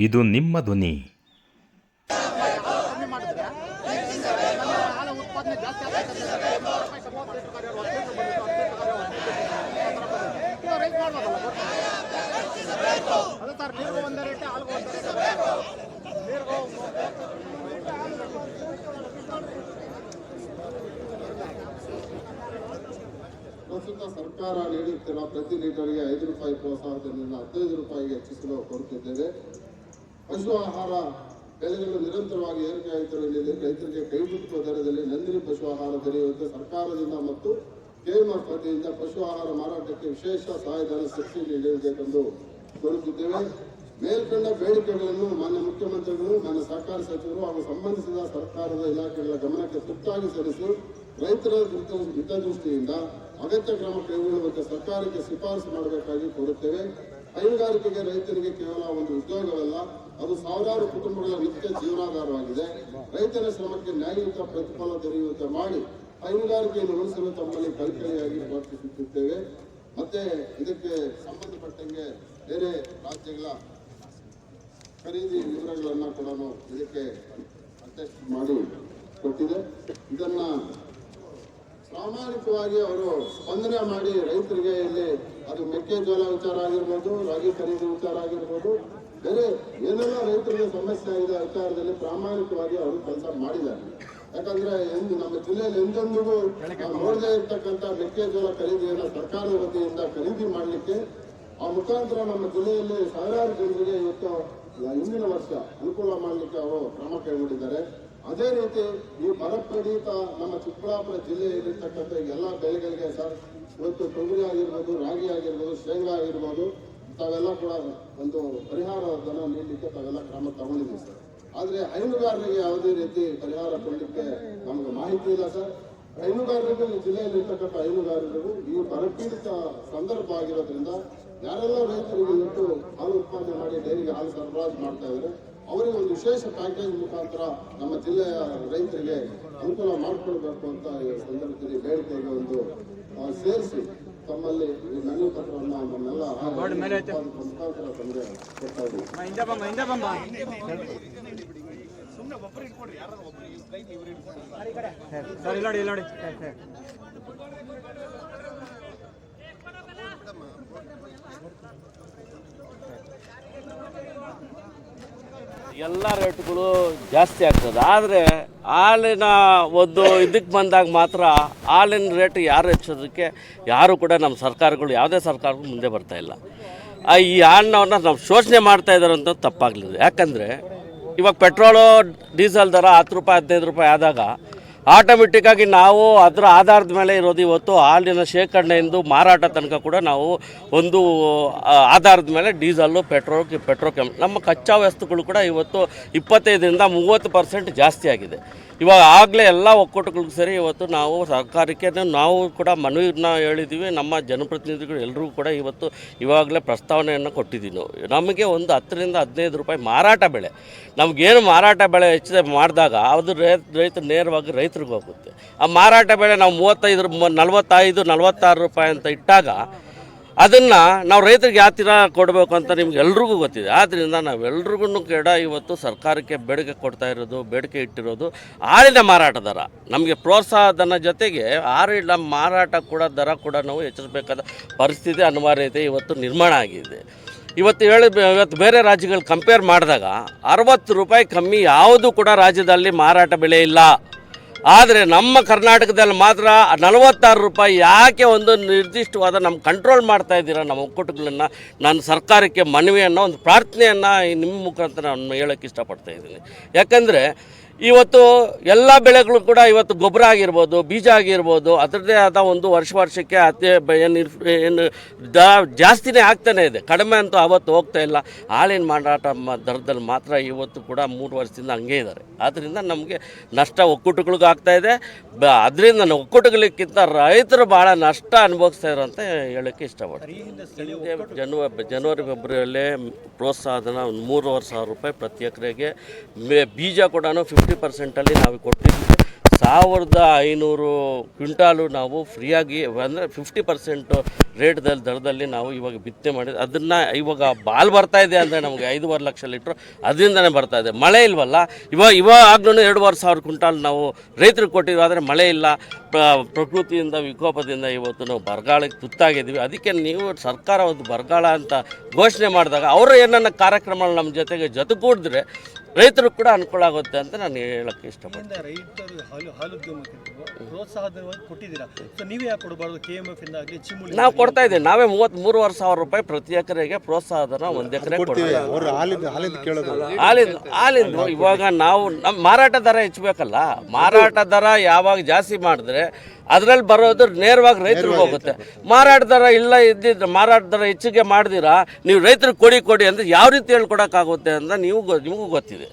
ಇದು ನಿಮ್ಮ ಧ್ವನಿ. ಪ್ರಸ್ತುತ ಸರ್ಕಾರ ನೀಡುತ್ತಿರುವ ಪ್ರತಿ ಲೀಟರ್ಗೆ 5 ರೂಪಾಯಿ ಪ್ರೋತ್ಸಾಹಧನದಿಂದ 15 ರೂಪಾಯಿಗೆ ಹೆಚ್ಚಿಸಲು ಕೋರುತ್ತಿದ್ದೇವೆ. ಪಶು ಆಹಾರ ಬೆಲೆಗಳು ನಿರಂತರವಾಗಿ ಏರಿಕೆಯಾಗುತ್ತಿರುವುದರಿಂದ ರೈತರಿಗೆ ಕೈಗೆಟುಕುವ ದರದಲ್ಲಿ ನಂದಿನಿ ಪಶು ಆಹಾರ ದೊರೆಯುವಂತೆ ಸರ್ಕಾರದಿಂದ ಮತ್ತು ಕೆಎಂಎಫ್ ವತಿಯಿಂದ ಪಶು ಆಹಾರ ಮಾರಾಟಕ್ಕೆ ವಿಶೇಷ ಸಹಾಯಧನ ಸಬ್ಸಿಡಿ ನೀಡಬೇಕೆಂದು ಕೋರುತ್ತಿದ್ದೇವೆ. ಮೇಲ್ಕಂಡ ಬೇಡಿಕೆಗಳನ್ನು ಮಾನ್ಯ ಮುಖ್ಯಮಂತ್ರಿಗಳು, ಮಾನ್ಯ ಸಹಕಾರ ಸಚಿವರು ಹಾಗೂ ಸಂಬಂಧಿಸಿದ ಸರ್ಕಾರದ ಇಲಾಖೆಗಳ ಗಮನಕ್ಕೆ ತುರ್ತಾಗಿ ಸಲ್ಲಿಸಿ ರೈತರ ಹಿತದೃಷ್ಟಿಯಿಂದ ಅಗತ್ಯ ಕ್ರಮ ಕೈಗೊಳ್ಳುವಂತೆ ಸರ್ಕಾರಕ್ಕೆ ಶಿಫಾರಸು ಮಾಡಬೇಕಾಗಿ ಕೋರುತ್ತೇವೆ. ಹೈನುಗಾರಿಕೆಗೆ ರೈತರಿಗೆ ಕೇವಲ ಒಂದು ಉದ್ಯೋಗವಲ್ಲ, ಅದು ಸಾವಿರಾರು ಕುಟುಂಬಗಳ ನಿತ್ಯ ಜೀವನಾಧಾರವಾಗಿದೆ. ರೈತರ ಶ್ರಮಕ್ಕೆ ನ್ಯಾಯಯುತ ಪ್ರತಿಫಲ ದೊರೆಯುವಂತೆ ಮಾಡಿ ಹೈನುಗಾರಿಕೆಯನ್ನು ಉಳಿಸಲು ತಮ್ಮಲ್ಲಿ ಕಳಕಳಿಯಾಗಿ ಪ್ರಾರ್ಥಿಸುತ್ತಿದ್ದೇವೆ. ಮತ್ತೆ ಇದಕ್ಕೆ ಸಂಬಂಧಪಟ್ಟಂಗೆ ಬೇರೆ ರಾಜ್ಯಗಳ ಖರೀದಿ ವಿವರಗಳನ್ನು ಕೂಡ ಇದಕ್ಕೆ ಅಟೆಸ್ಟ್ ಮಾಡಿ ಕೊಟ್ಟಿದೆ. ಇದನ್ನ ಪ್ರಾಮಾಣಿಕವಾಗಿ ಅವರು ಸ್ಪಂದನೆ ಮಾಡಿ ರೈತರಿಗೆ ಇಲ್ಲಿ ಅದು ಮೆಕ್ಕೆಜೋಳ ವಿಚಾರ ಆಗಿರ್ಬೋದು, ರಾಗಿ ಖರೀದಿ ವಿಚಾರ ಆಗಿರ್ಬೋದು, ಬೇರೆ ಏನೆಲ್ಲ ರೈತರಿಗೆ ಸಮಸ್ಯೆ ಆಗಿದೆ ವಿಚಾರದಲ್ಲಿ ಪ್ರಾಮಾಣಿಕವಾಗಿ ಅವರು ಕೆಲಸ ಮಾಡಿದ್ದಾರೆ. ಯಾಕಂದ್ರೆ ನಮ್ಮ ಜಿಲ್ಲೆಯಲ್ಲಿ ಎಂದೆಂದಿಗೂ ನೋಡದೇ ಇರ್ತಕ್ಕಂಥ ಮೆಕ್ಕೆಜೋಳ ಖರೀದಿಯನ್ನು ಸರ್ಕಾರದ ವತಿಯಿಂದ ಖರೀದಿ ಮಾಡಲಿಕ್ಕೆ ಆ ಮುಖಾಂತರ ನಮ್ಮ ಜಿಲ್ಲೆಯಲ್ಲಿ ಸಾವಿರಾರು ಜನರಿಗೆ ಇವತ್ತು ಹಿಂದಿನ ವರ್ಷ ಅನುಕೂಲ ಮಾಡಲಿಕ್ಕೆ ಅವರು ಕ್ರಮ ಕೈಗೊಂಡಿದ್ದಾರೆ. ಅದೇ ರೀತಿ ಈ ಬರಪೀಡಿತ ನಮ್ಮ ಚಿಕ್ಕಬಳ್ಳಾಪುರ ಜಿಲ್ಲೆಯಲ್ಲಿರ್ತಕ್ಕಂಥ ಎಲ್ಲ ಬೆಳೆಗಳಿಗೆ ಸರ್ ಇವತ್ತು ತೊಗರಿ ಆಗಿರ್ಬೋದು, ರಾಗಿ ಆಗಿರ್ಬೋದು, ಶೇಂಗಾ ಆಗಿರ್ಬೋದು, ತಾವೆಲ್ಲ ಕೂಡ ಒಂದು ಪರಿಹಾರ ಧನ ನೀಡಲಿಕ್ಕೆ ತಾವೆಲ್ಲ ಕ್ರಮ ತಗೊಂಡಿದ್ದೀವಿ ಸರ್. ಆದ್ರೆ ಹೈನುಗಾರರಿಗೆ ಯಾವುದೇ ರೀತಿ ಪರಿಹಾರ ಕೊಡಲಿಕ್ಕೆ ನಮಗೆ ಮಾಹಿತಿ ಇಲ್ಲ ಸರ್. ಹೈನುಗಾರರಿಗೂ ಈ ಜಿಲ್ಲೆಯಲ್ಲಿರ್ತಕ್ಕಂಥ ಹೈನುಗಾರರಿಗೂ ಈ ಬರಪೀಡಿತ ಸಂದರ್ಭ ಆಗಿರೋದ್ರಿಂದ ಯಾರೆಲ್ಲ ರೈತರಿಗೆ ಇವತ್ತು ಹಾಲು ಉತ್ಪಾದನೆ ಮಾಡಿ ಡೈರಿಗೆ ಹಾಲು ಸರಬರಾಜು ಮಾಡ್ತಾ ಇದ್ದಾರೆ ಅವರಿಗೆ ಒಂದು ವಿಶೇಷ ಪ್ಯಾಕೇಜ್ ಮುಖಾಂತರ ನಮ್ಮ ಜಿಲ್ಲೆಯ ರೈತರಿಗೆ ಅನುಕೂಲ ಮಾಡಿಕೊಡ್ಬೇಕು ಅಂತ ಈ ಸಂದರ್ಭದಲ್ಲಿ ಬೇಡಿಕೆಗೆ ಒಂದು ಸೇರಿಸಿ ತಮ್ಮಲ್ಲಿ ಈ ಮನವಿ ಪತ್ರವನ್ನು ನಮ್ಮೆಲ್ಲ ಮುಖಾಂತರ ತಮಗೆ ಕೊಡ್ತಾ ಇದ್ದೀವಿ. ಎಲ್ಲ ರೇಟ್ಗಳು ಜಾಸ್ತಿ ಆಗ್ತದೆ. ಆದರೆ ಹಾಲಿನ ಒಂದು ಇದಕ್ಕೆ ಬಂದಾಗ ಮಾತ್ರ ಹಾಲಿನ ರೇಟ್ ಯಾರು ಹೆಚ್ಚೋದಕ್ಕೆ ಯಾರು ಕೂಡ ನಮ್ಮ ಸರ್ಕಾರಗಳು ಯಾವುದೇ ಸರ್ಕಾರಗಳು ಮುಂದೆ ಬರ್ತಾಯಿಲ್ಲ. ಈ ಹಾಲನ್ನ ನಾವು ಶೋಷಣೆ ಮಾಡ್ತಾಯಿದ್ದಾರೆ ಅಂತ ತಪ್ಪಾಗಲಿದೆ. ಯಾಕಂದರೆ ಇವಾಗ ಪೆಟ್ರೋಲು ಡೀಸೆಲ್ ದರ 10 ರೂಪಾಯಿ 15 ರೂಪಾಯಿ ಆದಾಗ ಆಟೋಮೆಟಿಕ್ಕಾಗಿ ನಾವು ಅದರ ಆಧಾರದ ಮೇಲೆ ಇರೋದು. ಇವತ್ತು ಹಾಲಿನ ಶೇಖರಣೆಯಿಂದ ಮಾರಾಟ ತನಕ ಕೂಡ ನಾವು ಒಂದು ಆಧಾರದ ಮೇಲೆ ಡೀಸಲ್ಲು, ಪೆಟ್ರೋಕೆಮ್ ನಮ್ಮ ಕಚ್ಚಾ ವಸ್ತುಗಳು ಕೂಡ ಇವತ್ತು 25ರಿಂದ 30% ಜಾಸ್ತಿ ಆಗಿದೆ. ಇವಾಗ ಆಗಲೇ ಎಲ್ಲ ಒಕ್ಕೂಟಗಳಿಗೂ ಸೇರಿ ಇವತ್ತು ನಾವು ಸರ್ಕಾರಕ್ಕೆ ನಾವು ಕೂಡ ಮನವಿನ ಹೇಳಿದ್ದೀವಿ. ನಮ್ಮ ಜನಪ್ರತಿನಿಧಿಗಳು ಎಲ್ಲರೂ ಕೂಡ ಇವತ್ತು ಇವಾಗಲೇ ಪ್ರಸ್ತಾವನೆಯನ್ನು ಕೊಟ್ಟಿದ್ದೀವಿ. ನಮಗೆ ಒಂದು 10ರಿಂದ 15 ರೂಪಾಯಿ ಮಾರಾಟ ಬೆಲೆ, ನಮಗೇನು ಮಾರಾಟ ಬೆಲೆ ಹೆಚ್ಚಿಗೆ ಮಾಡಿದಾಗ ಅದು ರೈತರು ನೇರವಾಗಿ ರೈತರಿಗೆ ಹೋಗುತ್ತೆ. ಆ ಮಾರಾಟ ಬೆಲೆ ನಾವು 45-46 ರೂಪಾಯಿ ಅಂತ ಇಟ್ಟಾಗ ಅದನ್ನು ನಾವು ರೈತರಿಗೆ ಯಾವ ಥರ ಕೊಡಬೇಕು ಅಂತ ನಿಮ್ಗೆ ಎಲ್ರಿಗೂ ಗೊತ್ತಿದೆ. ಆದ್ದರಿಂದ ನಾವೆಲ್ರಿಗೂ ಕೂಡ ಇವತ್ತು ಸರ್ಕಾರಕ್ಕೆ ಬೇಡಿಕೆ ಇಟ್ಟಿರೋದು ಹಾಲಿನ ಮಾರಾಟ ದರ ನಮಗೆ ಪ್ರೋತ್ಸಾಹಧನ ಜೊತೆಗೆ ಹಾಲಿನ ಮಾರಾಟ ಕೂಡ ದರ ಕೂಡ ನಾವು ಹೆಚ್ಚಿಸಬೇಕಾದ ಪರಿಸ್ಥಿತಿ ಅನಿವಾರ್ಯತೆ ಇವತ್ತು ನಿರ್ಮಾಣ ಆಗಿದೆ. ಇವತ್ತು ಬೇರೆ ರಾಜ್ಯಗಳು ಕಂಪೇರ್ ಮಾಡಿದಾಗ 60 ರೂಪಾಯಿ ಕಮ್ಮಿ ಯಾವುದು ಕೂಡ ರಾಜ್ಯದಲ್ಲಿ ಮಾರಾಟ ಬೆಲೆ ಇಲ್ಲ. ಆದರೆ ನಮ್ಮ ಕರ್ನಾಟಕದಲ್ಲಿ ಮಾತ್ರ 46 ರೂಪಾಯಿ. ಯಾಕೆ ಒಂದು ನಿರ್ದಿಷ್ಟವಾದ ನಮ್ಮ ಕಂಟ್ರೋಲ್ ಮಾಡ್ತಾ ಇದ್ದೀರಾ ನಮ್ಮ ಒಕ್ಕೂಟಗಳನ್ನು? ನಾನು ಸರ್ಕಾರಕ್ಕೆ ಮನವಿಯನ್ನು, ಒಂದು ಪ್ರಾರ್ಥನೆಯನ್ನು ನಿಮ್ಮ ಮುಖಾಂತರ ನಾನು ಹೇಳೋಕ್ಕೆ ಇಷ್ಟಪಡ್ತಾ ಇದ್ದೀನಿ. ಯಾಕಂದರೆ ಇವತ್ತು ಎಲ್ಲ ಬೆಳೆಗಳು ಕೂಡ ಇವತ್ತು ಗೊಬ್ಬರ ಆಗಿರ್ಬೋದು, ಬೀಜ ಆಗಿರ್ಬೋದು, ಅದರದ್ದೇ ಆದ ಒಂದು ವರ್ಷಕ್ಕೆ ಏನು ಜಾಸ್ತಿನೇ ಆಗ್ತಾನೇ ಇದೆ, ಕಡಿಮೆ ಅಂತೂ ಅವತ್ತು ಹೋಗ್ತಾ ಇಲ್ಲ. ಹಾಲಿನ ಮಾರಾಟ ದರದಲ್ಲಿ ಮಾತ್ರ ಇವತ್ತು ಕೂಡ 3 ವರ್ಷದಿಂದ ಹಂಗೆ ಇದ್ದಾರೆ. ಆದ್ದರಿಂದ ನಮಗೆ ನಷ್ಟ ಒಕ್ಕೂಟಗಳಿಗೂ ಆಗ್ತಾಯಿದೆ. ಅದರಿಂದ ಒಕ್ಕೂಟಗಳಿಗಿಂತ ರೈತರು ಭಾಳ ನಷ್ಟ ಅನುಭವಿಸ್ತಾ ಇರೋ ಅಂತ ಹೇಳೋಕ್ಕೆ ಇಷ್ಟಪಡ್ತೀನಿ. ಜನವರಿ ಫೆಬ್ರವರಿಯಲ್ಲೇ ಪ್ರೋತ್ಸಾಹಧನ 3,500 ರೂಪಾಯಿ ಪ್ರತಿ ಎಕರೆಗೆ, ಬೀಜ ಕೂಡ 50% ನಾವು ಕೊಟ್ಟಿದ್ದೀವಿ. 1500 ಕ್ವಿಂಟಾಲು ನಾವು ಫ್ರೀಯಾಗಿ ಅಂದರೆ 50% ದರದಲ್ಲಿ ನಾವು ಇವಾಗ ಬಿತ್ತನೆ ಮಾಡಿದ್ವಿ. ಅದನ್ನು ಇವಾಗ ಬಾಲ್ ಬರ್ತಾ ಇದೆ ಅಂದರೆ ನಮಗೆ 5.5 ಲಕ್ಷ ಲೀಟ್ರು ಅದರಿಂದನೇ ಬರ್ತಾ ಇದೆ. ಮಳೆ ಇಲ್ವಲ್ಲ, ಇವಾಗಲೂ 2,500 ಕ್ವಿಂಟಾಲ್ ನಾವು ರೈತರಿಗೆ ಕೊಟ್ಟಿದ್ವಿ. ಆದರೆ ಮಳೆ ಇಲ್ಲ, ಪ್ರಕೃತಿಯಿಂದ ವಿಕೋಪದಿಂದ ಇವತ್ತು ನಾವು ಬರಗಾಲಕ್ಕೆ ತುತ್ತಾಗಿದ್ದೀವಿ. ಅದಕ್ಕೆ ನೀವು ಸರ್ಕಾರ ಒಂದು ಬರಗಾಲ ಅಂತ ಘೋಷಣೆ ಮಾಡಿದಾಗ ಅವರು ಏನನ್ನ ಕಾರ್ಯಕ್ರಮಗಳು ನಮ್ಮ ಜೊತೆಗೂಡಿದ್ರೆ ರೈತರು ಕೂಡ ಅನುಕೂಲ ಆಗುತ್ತೆ ಅಂತ ನಾನು ಹೇಳಕ್ಕೆ ಇಷ್ಟಪಡ್ತೀನಿ. ರೈತರು ಹಾಲುದ್ಯಮಕ್ಕೆ ಪ್ರೋತ್ಸಾಹಧನವಾಗಿ ಕೊಟ್ಟಿದ್ದೀರಾ, ಸೊ ನೀವೇ ಯಾಕೆ ಕೊಡಬಾರ್ದು? KMF ಇಂದ ಆಗಲಿ ಚಿಮುಲಿ ನಾವು ಕೊಡ್ತಾ ಇದ್ದೀವಿ. ನಾವೇ 33,500 ರೂಪಾಯಿ ಪ್ರತಿ ಎಕರೆಗೆ ಪ್ರೋತ್ಸಾಹಧನ 1 ಎಕರೆ ಕೊಡ್ತೀವಿ. ಹಾಲಿಂದು ಇವಾಗ ನಾವು ನಮ್ಮ ಮಾರಾಟ ದರ ಹೆಚ್ಚಬೇಕಲ್ಲ. ಮಾರಾಟ ದರ ಯಾವಾಗ ಜಾಸ್ತಿ ಮಾಡಿದ್ರೆ ಅದರಲ್ಲಿ ಬರೋದು ನೇರವಾಗಿ ರೈತರಿಗೆ ಹೋಗುತ್ತೆ. ಮಾರಾಟ ದರ ಇಲ್ಲ ಇದ್ದಿದ್ರೆ ಮಾರಾಟ ದರ ಹೆಚ್ಚಿಗೆ ಮಾಡ್ದಿರಾ ನೀವು ರೈತರಿಗೆ ಕೊಡಿ ಅಂದರೆ ಯಾವ ರೀತಿ ಹೇಳ್ಕೊಡೋಕ್ಕಾಗುತ್ತೆ ಅಂತ ನಿಮಗೂ ಗೊತ್ತಿದೆ.